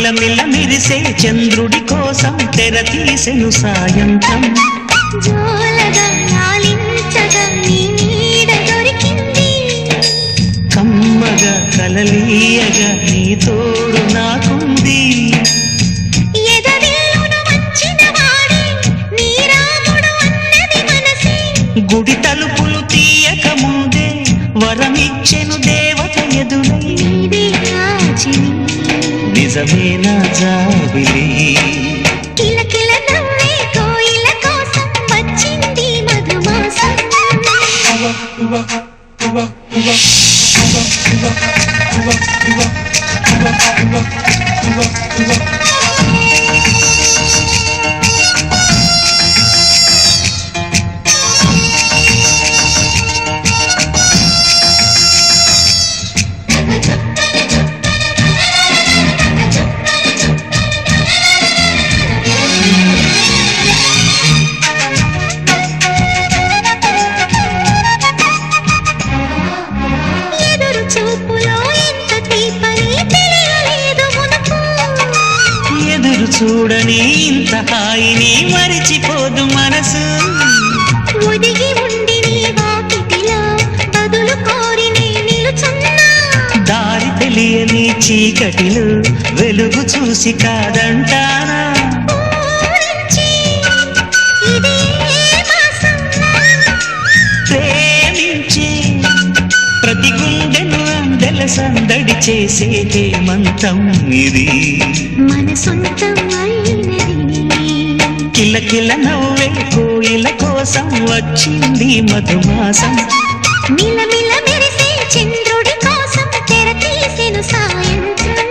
మిలమిల మెరిసే చంద్రుడి కోసం తెర తీసెను సాయంత్రం జోలగా లాలించగా నీ నీడ దొరికింది కమ్మగా కలలీయగా నీ తోడు నాకుంది ఎదవిల్లును వచ్చిన వాడే నీ రాముడు అన్నది మనసే గుడి తలుపులు తీయక ముందే వరమిచ్చెను దేవత ఎదురై నీదే ఆచిని నిజమేనా జాబిలి కిలకిల నవ్వే కోయిల కోసం వచ్చింది మధుమాసం ఎదురు చూపులో ఎంత తీపని తెలియలేదు మునుపు ఎదురు చూడని ఇంత హాయిని మరిచిపోదు మనసు ఒదిగి ఉండి నీ వాకిటిలో బదులు కోరి నే నిలుచున్నా దారి తెలియని చీకటిలో వెలుగు చూసి కాదంటానా ఊరించి ఇదే మాసం ప్రేమించి ప్రతి గుండెను అందెల సందడి చేసే హేమంతం ఇది మన సొంతం అయినది కిలకిల నవ్వే కోయిల కోసం వచ్చింది మధుమాసం మిలమిల మెరిసే చంద్రుడి కోసం తెర తీసెను సాయంత్రం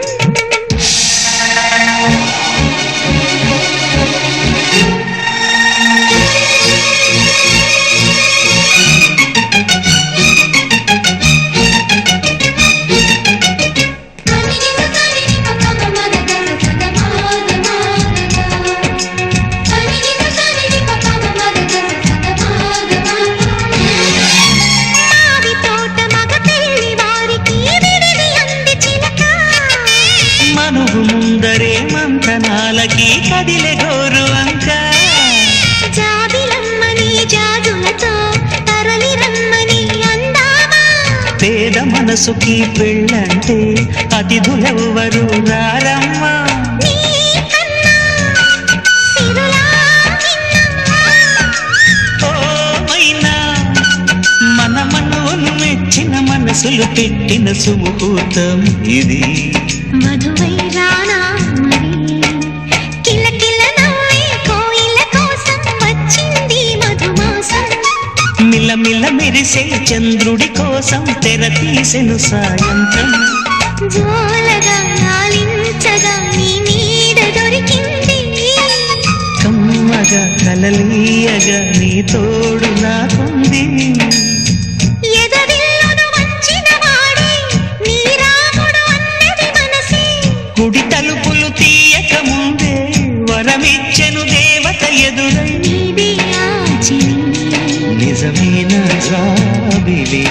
మావి తోట మగ పెళ్లి వారికి విడిది అంది చిలక మనుగు ముందరే మంతనాలకి కదిలే గోరు అంక జాబిలమ్మని జాజులతో తరలి రమ్మని అందామా పేద మనసుకి పెళ్ళంటే అతిథులెవ్వరు రారమ్మా నీ కన్నా సిరులా నిన్నమ్మా ఓ మైనా మన మనవును మెచ్చిన మనసులు పెట్టిన సుముహూర్తం ఇది మధువై రానా మరి కిలకిల నవ్వే కోయిల కోసం వచ్చింది మధుమాసం మిలమిల మెరిసే చంద్రుడి కోసం తెర తీసెను సాయంత్రం జోలగా లాలించగా నీ నీడ దొరికింది కమ్మగా కలలీయగా నీ తోడు నాకుంది ఎదవిల్లును వచ్చిన వాడే నీ రాముడు అన్నది మనసే గుడి తలుపులు తీయక ముందే వరమిచ్చెను దేవత ఎదురై నీదే ఆచిని నిజమైన జాబిలి